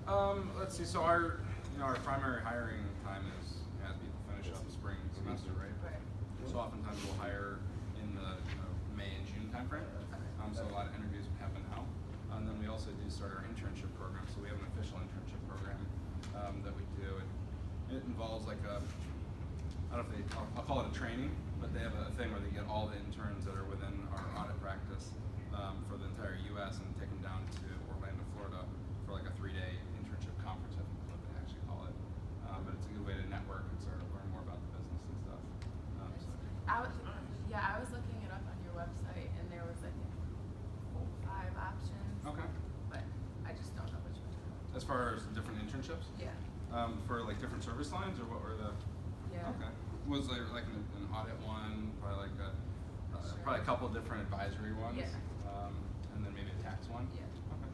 Let's see. So our primary hiring time is as people finish up the spring semester, right? Right. So oftentimes we'll hire in the May and June timeframe. So a lot of interviews happen now, and then we also do start our internship program. So we have an official internship program that we do. It involves like I don't know if I'll call it a training, but they have a thing where they get all the interns that are within our audit practice for the entire U.S. and take them down to Orlando, Florida for like a 3-day internship conference, I think is what they actually call it. But it's a good way to network and sort of learn more about the business and stuff. I was looking it up on your website, and there was like 5 options. Okay. But I just don't know which one. As far as different internships? Yeah. For like different service lines, or what were the? Yeah. Okay. Was there like an audit one, probably like probably a couple different advisory ones? Yeah. And then maybe a tax one? Yeah. Okay.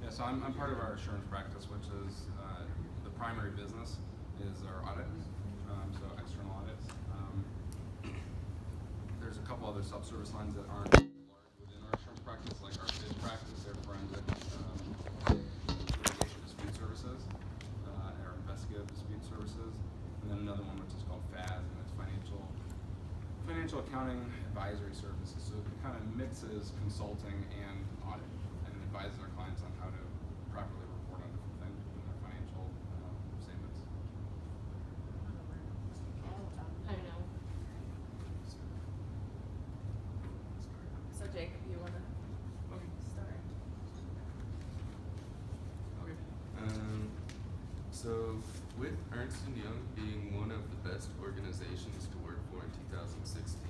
Yeah, so I'm part of our assurance practice, which is the primary business is our audit, so external audits. There's a couple other sub-service lines that aren't large within our assurance practice, like our biz practice, their forensic litigation dispute services, our investigative dispute services, and then another one which is called FAS, and it's financial accounting advisory services. So it kind of mixes consulting and audit, and advises our clients on how to properly report on different things in their financial statements. I don't know. So Jacob, you wanna start? Okay. So with Ernst & Young being one of the best organizations to work for in 2016,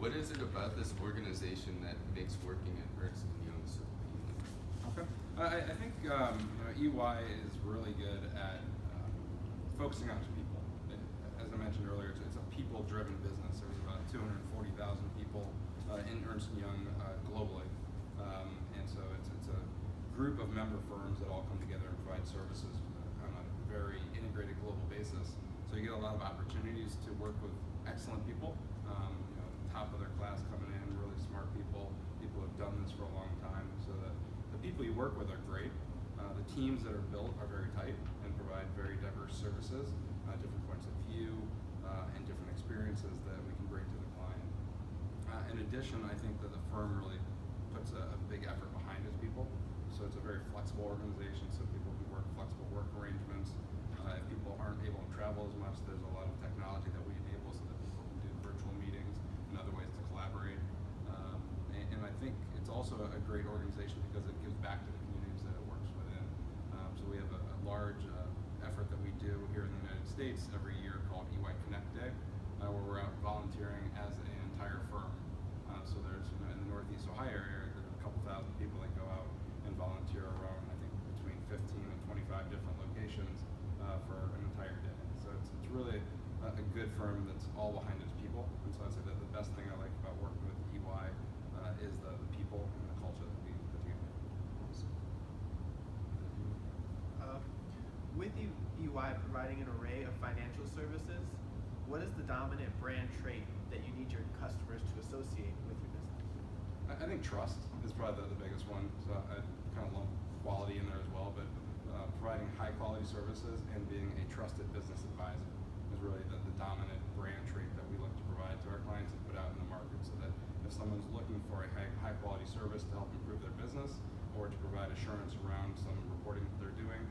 what is it about this organization that makes working at Ernst & Young so appealing? Okay. I think EY is really good at focusing on its people. As I mentioned earlier, it's a people-driven business. There's about 240,000 people in Ernst & Young globally, and so it's a group of member firms that all come together and provide services on a very integrated global basis. So you get a lot of opportunities to work with excellent people, top of their class coming in, really smart people who have done this for a long time. So that the people you work with are great. The teams that are built are very tight and provide very diverse services, different points of view, and different experiences that we can bring to the client. In addition, I think that the firm really puts a big effort behind its people. So it's a very flexible organization, so people can work flexible work arrangements. If people aren't able to travel as much, there's a lot of technology that we enable so that people can do virtual meetings and other ways to collaborate. And I think it's also a great organization because it gives back to the communities that it works within. So we have a large effort that we do here in the United States every year called EY Connect Day, where we're out volunteering as an entire firm. So there's in the Northeast Ohio area, there's a couple thousand people that go out and volunteer around, I think, between 15 and 25 different locations for an entire day. So it's really a good firm that's all behind its people. And so I'd say that the best thing I like about working with EY is the people and the culture that we put together. With EY providing an array of financial services, what is the dominant brand trait that you need your customers to associate with your business? I think trust is probably the biggest one. So I kind of lump quality in there as well, but providing high quality services and being a trusted business advisor is really the dominant brand trait that we look to provide to our clients and put out in the market, so that if someone's looking for a high quality service to help improve their business or to provide assurance around some reporting that they're doing,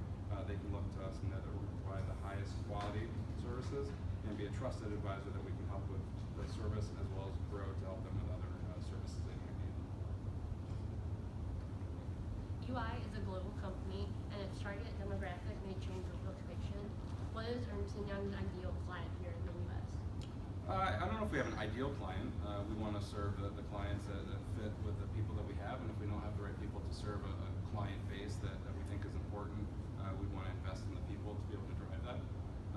they can look to us and know that we're going to provide the highest quality services and be a trusted advisor that we can help with the service as well as grow to help them with other services they might need. UI is a global company, and its target demographic may change with location. What is Ernst & Young's ideal client here in the U.S.? I don't know if we have an ideal client. We want to serve the clients that fit with the people that we have, and if we don't have the right people to serve a client base that we think is important, we want to invest in the people to be able to drive that.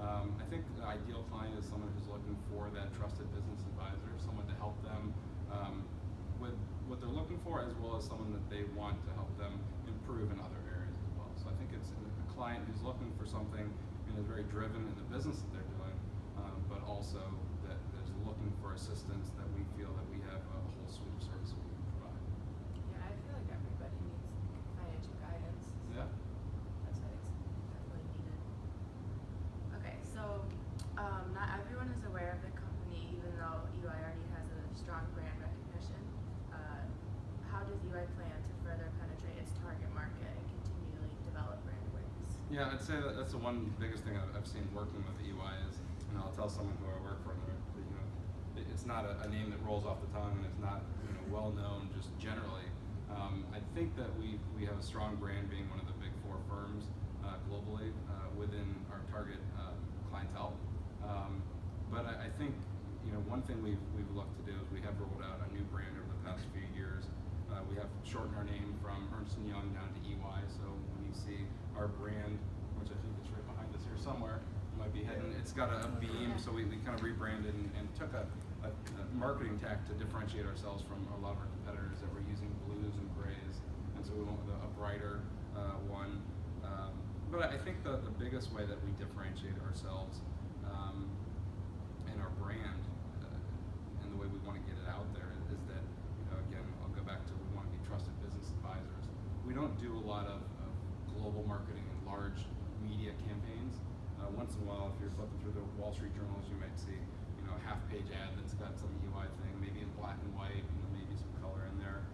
I think the ideal client is someone who's looking for that trusted business advisor, someone to help them with what they're looking for, as well as someone that they want to help them improve in other areas as well. So I think it's a client who's looking for something and is very driven in the business that they're doing, but also that is looking for assistance, that we feel that we have a whole suite of services we can provide. Yeah, I feel like everybody needs financial guidance. Yeah. That's EY plan to further penetrate its target market and continually develop brand awareness? Yeah, I'd say that that's the one biggest thing I've seen working with EY is, you know, I'll tell someone who I work for, that, you know, it's not a name that rolls off the tongue, and it's not, you know, well known just generally. I think that we have a strong brand being one of the big four firms globally within our target clientele. But I think, you know, one thing we've looked to do is we have rolled out a new brand over the past few years. We have shortened our name from Ernst & Young down to EY, so when you see our brand, which I think is right behind us here somewhere, might be hidden, it's got a beam, so we kind of rebranded and took a marketing tack to differentiate ourselves from a lot of our competitors that were using blues and grays, and so we went with a brighter one. But I think the biggest way that we differentiate ourselves and our brand and the way we want to get it out there is that, you know, again, I'll go back to we want to be trusted business advisors. We don't do a lot of global marketing and large media campaigns. Once in a while, if you're flipping through the Wall Street journals, you might see, you know, a half-page ad that's got some EY thing, maybe in black and white, you know, maybe some color in there.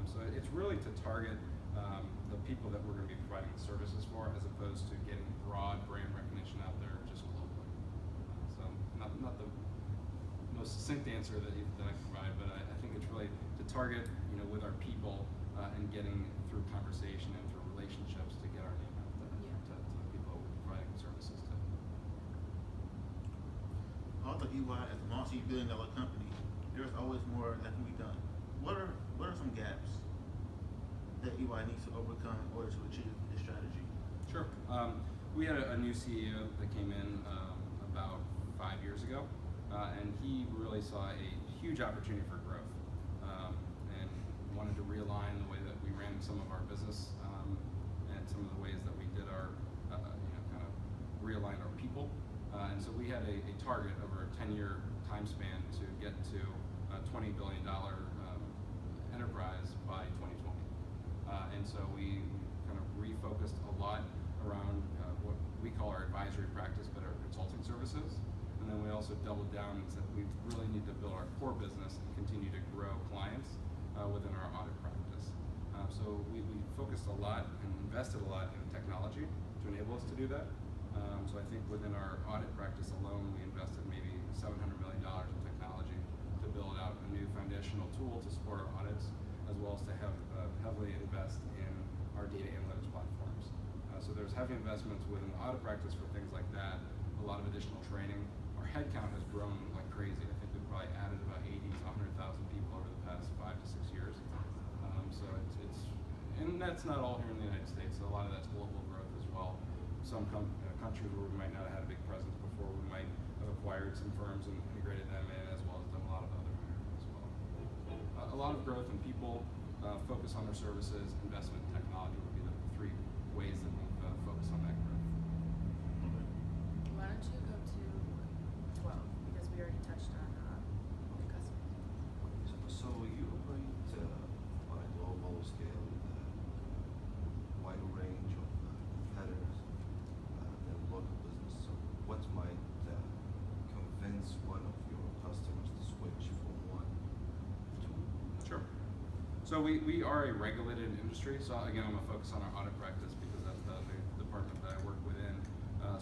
So it's really to target the people that we're going to be providing the services for, as opposed to getting broad brand recognition out there just globally. So not the most succinct answer that I can provide, but I think it's really to target, you know, with our people and getting through conversation and through relationships to get our name out there to the people we're providing services to. Although EY is a multi-billion-dollar company, there's always more that can be done. What are some gaps that EY needs to overcome in order to achieve this strategy? Sure. We had a new CEO that came in about 5 years ago, and he really saw a huge opportunity for growth and wanted to realign the way that we ran some of our business and some of the ways that we did our, you know, kind of realign our people. And so we had a target over a 10-year time span to get to a $20 billion enterprise by 2020. And so we kind of refocused a lot around what we call our advisory practice, but our consulting services. And then we also doubled down and said we really need to build our core business and continue to grow clients within our audit practice. So we focused a lot and invested a lot in technology to enable us to do that. So I think within our audit practice alone, we invested maybe $700 million in technology to build out a new foundational tool to support our audits, as well as to have heavily invest in our data analytics platforms. So there's heavy investments within the audit practice for things like that, a lot of additional training. Our headcount has grown like crazy. I think we've probably added about 80 to 100,000 people over the past 5 to 6 years. So it's and that's not all here in the United States. So a lot of that's global growth as well. Some countries where we might not have had a big presence before, we might have acquired some firms and integrated them in, as well as done a lot of other hiring as well. A lot of growth in people, focus on their services, investment in technology would be the 3 ways that we've focused on that growth. Why don't you go to 12, because we already touched on the customers. So you operate on a global scale with a wide range of competitors and local business. So what might convince one of your customers to switch from one to another? Sure. So we are a regulated industry. So again, I'm gonna focus on our audit practice because that's the department that I work within.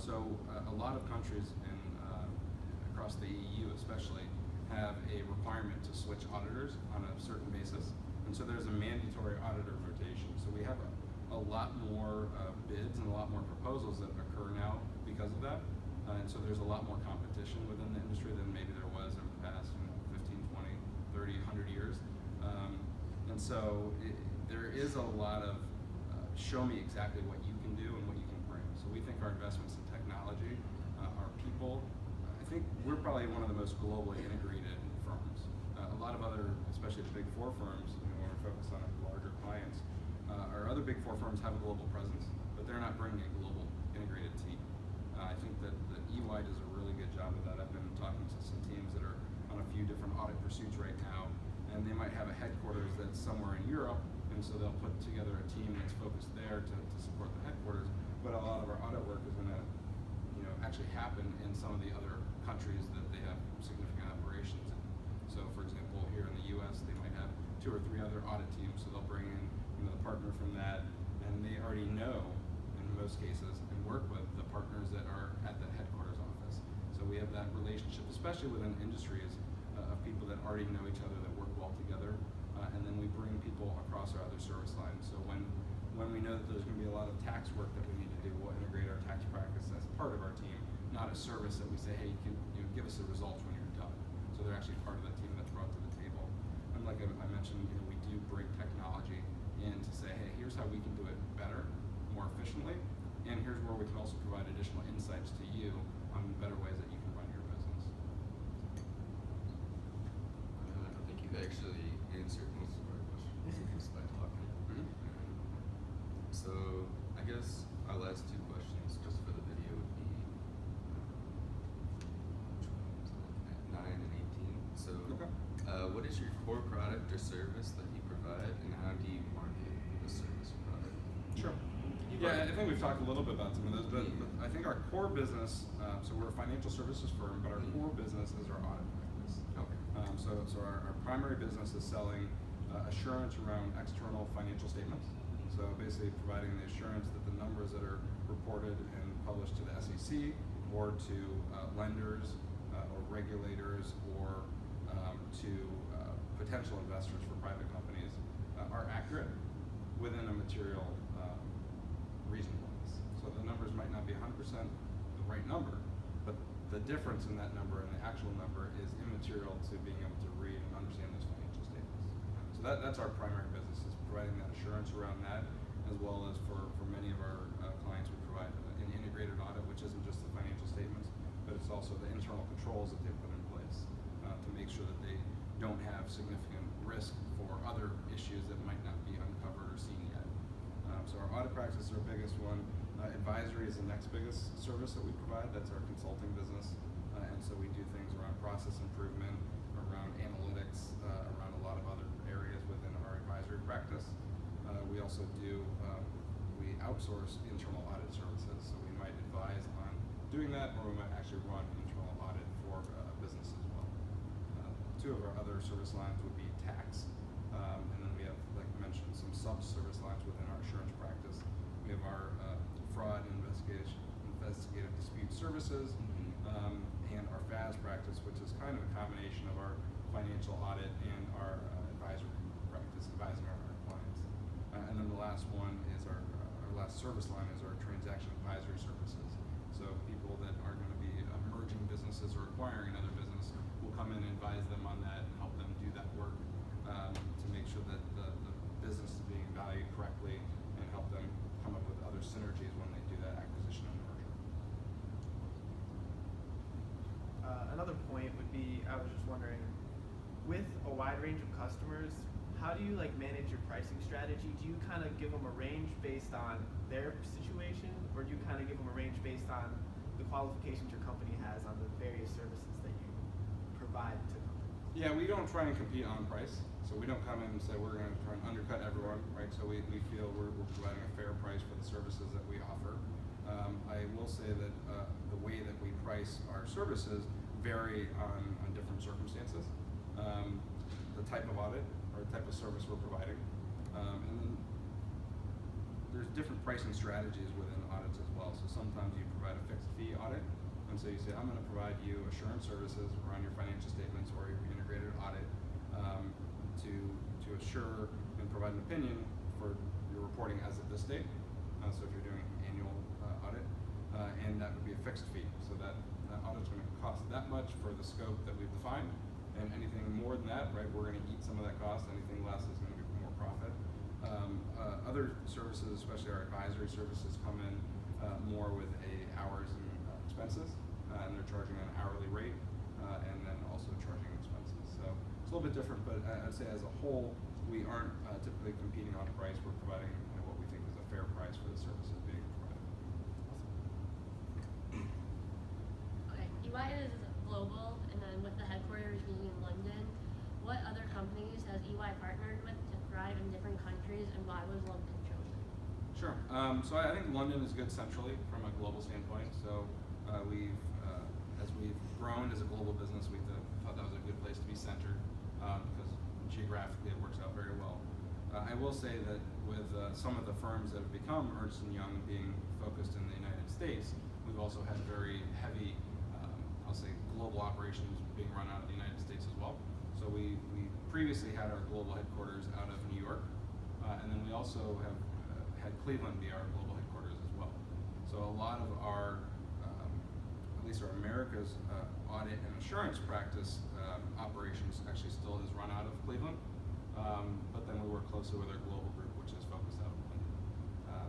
So a lot of countries across the EU especially have a requirement to switch auditors on a certain basis. And so there's a mandatory auditor rotation. So we have a lot more bids and a lot more proposals that occur now because of that. And so there's a lot more competition within the industry than maybe there was in the past, 15, 20, 30, 100 years. And so there is a lot of show me exactly what you can do and what you can bring. So we think our investments in technology, our people, I think we're probably one of the most globally integrated firms. A lot of other, especially the big 4 firms, you know, when we're focused on our larger clients, our other big 4 firms have a global presence, but they're not bringing a global integrated team. I think that EY does a really good job of that. I've been talking to some teams that are on a few different audit pursuits right now, and they might have a headquarters that's somewhere in Europe, and so they'll put together a team that's focused there to support the headquarters. But a lot of our audit work is going to, you know, actually happen in some of the other countries that they have significant operations in. So, for example, here in the U.S., they might have 2 or 3 other audit teams, so they'll bring in the partner from that, and they already know in most cases and work with the partners that are at the headquarters office. So we have that relationship, especially within industries of people that already know each other, that work well together, and then we bring people across our other service lines. So when we know that there's going to be a lot of tax work that we need to do, we'll integrate our tax practice as part of our team, not a service that we say, hey, you can give us the results when you're done. So they're actually part of the team that's brought to the table. And like I mentioned, we do bring technology in to say, hey, here's how we can do it better, more efficiently, and here's where we can also provide additional insights to you on better ways that you can run your business. I think you've actually answered most of our questions just by talking. So I guess our last 2 questions, just for the video, would be which one was I looking at? 9 and 18. So, Okay. What is your core product or service that you provide, and how do you market the service or product? Sure. Yeah, I think we've talked a little bit about some of those, but I think our core business, so we're a financial services firm, but our core business is our audit practice. Okay. So our primary business is selling assurance around external financial statements. So basically providing the assurance that the numbers that are reported and published to the SEC or to lenders or regulators or to potential investors for private companies are accurate within a material reasonableness. So the numbers might not be 100% the right number, but the difference in that number and the actual number is immaterial to being able to read and understand those financial statements. So that's our primary business, is providing that assurance around that, as well as for many of our clients, we provide an integrated audit, which isn't just the financial statements, but it's also the internal controls that they put in place to make sure that they don't have significant risk for other issues that might not be uncovered or seen yet. So our audit practice is our biggest one. Advisory is the next biggest service that we provide. That's our consulting business. And so we do things around process improvement, around analytics, around a lot of other areas within our advisory practice. We also do, we outsource internal audit services. So we might advise on doing that, or we might actually run internal audit for a business as well. 2 of our other service lines would be tax. And then we have, like I mentioned, some sub-service lines within our assurance practice. We have our fraud investigative dispute services, and our FAS practice, which is kind of a combination of our financial audit and our advisory practice, advising our clients. And then the last one is our last service line is our transaction advisory services. So people that are going to be merging businesses or acquiring another business will come in and advise them on that and help them do that work to make sure that the business is being valued correctly and help them come up with other synergies when they do that acquisition and merger. Another point would be, I was just wondering, with a wide range of customers, how do you manage your pricing strategy? Do you kind of give them a range based on their situation, or do you kind of give them a range based on the qualifications your company has on the various services that you provide to companies? Yeah, we don't try and compete on price. So we don't come in and say we're going to try and undercut everyone, right? So we feel we're providing a fair price for the services that we offer. I will say that the way that we price our services vary on different circumstances, the type of audit or type of service we're providing, and then there's different pricing strategies within audits as well. So sometimes you provide a fixed fee audit, and so you say, I'm going to provide you assurance services around your financial statements or your integrated audit to assure and provide an opinion for your reporting as of this date. So if you're doing an annual audit, and that would be a fixed fee. So that audit's going to cost that much for the scope that we've defined, and anything more than that, right, we're going to eat some of that cost. Anything less is going to be more profit. Other services, especially our advisory services, come in more with hours and expenses, and they're charging an hourly rate, and then also charging expenses. So it's a little bit different, but I'd say as a whole, we aren't typically competing on price. We're providing what we think is a fair price for the services being provided. Okay, EY is global, and then with the headquarters being in London, what other companies has EY partnered with to thrive in different countries, and why was London chosen? Sure. So I think London is good centrally from a global standpoint. So as we've grown as a global business, we thought that was a good place to be centered because geographically it works out very well. I will say that with some of the firms that have become Ernst & Young being focused in the United States, we've also had very heavy, I'll say, global operations being run out of the United States as well. So we previously had our global headquarters out of New York, and then we also have had Cleveland be our global headquarters as well. So a lot of our, at least our America's audit and assurance practice operations actually still is run out of Cleveland. But then we work closely with our global group, which is focused out of London.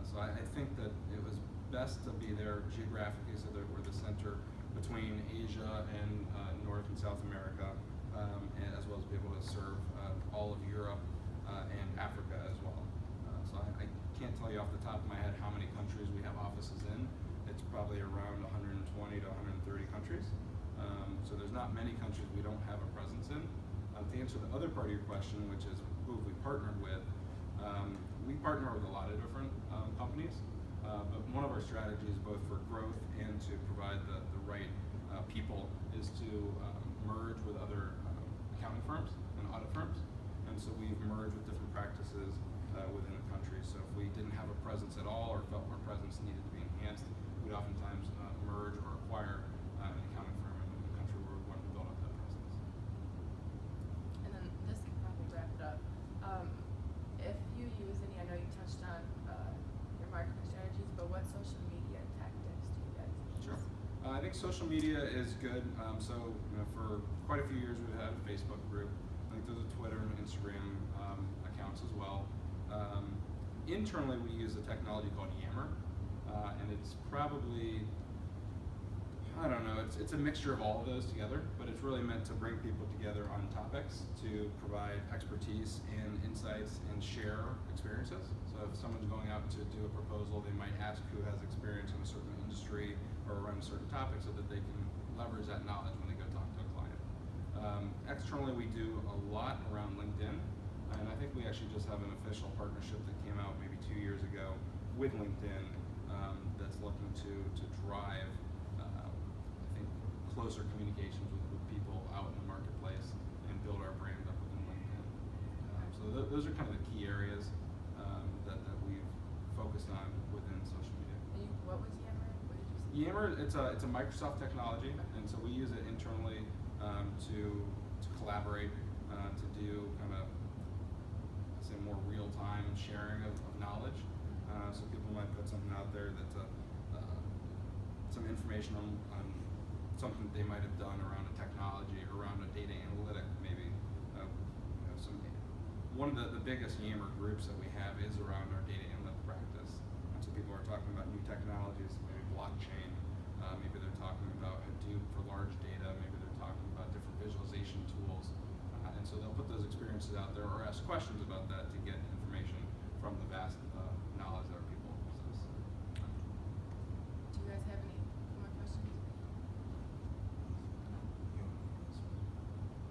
So I think that it was best to be there geographically, so that we're the center between Asia and North and South America, and as well as be able to serve all of Europe and Africa as well. So I can't tell you off the top of my head how many countries we have offices in. It's probably around 120 to 130 countries. So there's not many countries we don't have a presence in. To answer the other part of your question, which is who we partnered with, we partner with a lot of different companies, but one of our strategies, both for growth and to provide the right people, is to merge with other accounting firms and audit firms. And so we've merged with different practices within the country. So if we didn't have a presence at all, or felt our presence needed to be enhanced, we'd oftentimes merge or acquire an accounting firm in the country where we wanted to build up that presence. And then this can probably wrap it up. If you use any, I know you touched on your marketing strategies, but what social media tactics do you guys use? Sure. I think social media is good. So for quite a few years we've had a Facebook group. I think there's a Twitter and Instagram accounts as well. Internally we use a technology called Yammer, and it's probably, I don't know, it's a mixture of all of those together, but it's really meant to bring people together on topics to provide expertise and insights and share experiences. So if someone's going out to do a proposal, they might ask who has experience in a certain industry or around a certain topic so that they can leverage that knowledge when they go talk to a client. Externally, we do a lot around LinkedIn, and I think we actually just have an official partnership that came out maybe 2 years ago with LinkedIn that's looking to drive, I think, closer communications with people out in the marketplace and build our brand up within LinkedIn. So those are kind of the key areas that we've focused on within social media. What was Yammer? What did you say? Yammer, it's a Microsoft technology, and so we use it internally to collaborate, to do kind of, say, more real-time sharing of knowledge. So people might put something out there that's some information on something they might have done around a technology or around a data analytic, maybe. One of the biggest Yammer groups that we have is around our data analytic practice. And so people are talking about new technologies, maybe blockchain, maybe they're talking about Hadoop for large data, maybe they're talking about different visualization tools. And so they'll put those experiences out there or ask questions about that to get information from the vast knowledge that our people possess. Do you guys have any more questions?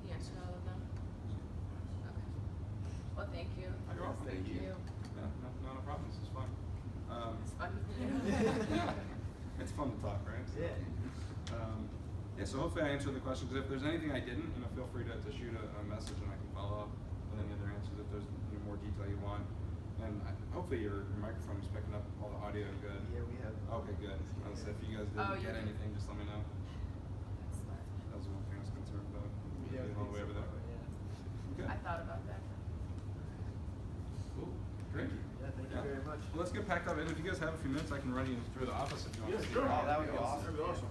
You answered all of them? Okay. Well, thank you. You're welcome. Thank you. Yeah, no problem. This is fun. It's fun. It's fun to talk, right? Yeah. Yeah, so hopefully I answered the question, because if there's anything I didn't, feel free to shoot a message and I can follow up with any other answers if there's more detail you want. And hopefully your microphone is picking up all the audio good. Yeah, we have. Okay, good. If you guys Oh, didn't get you- anything, just let me know. That's smart. That was one thing I was concerned about. Yeah, Getting all the way over there. Okay. I thought about that. Cool. Great. Yeah, thank you very much. Well, let's get packed up, and if you guys have a few minutes, I can run you through the office if you want to see. sure. Oh, that would be That'd be awesome.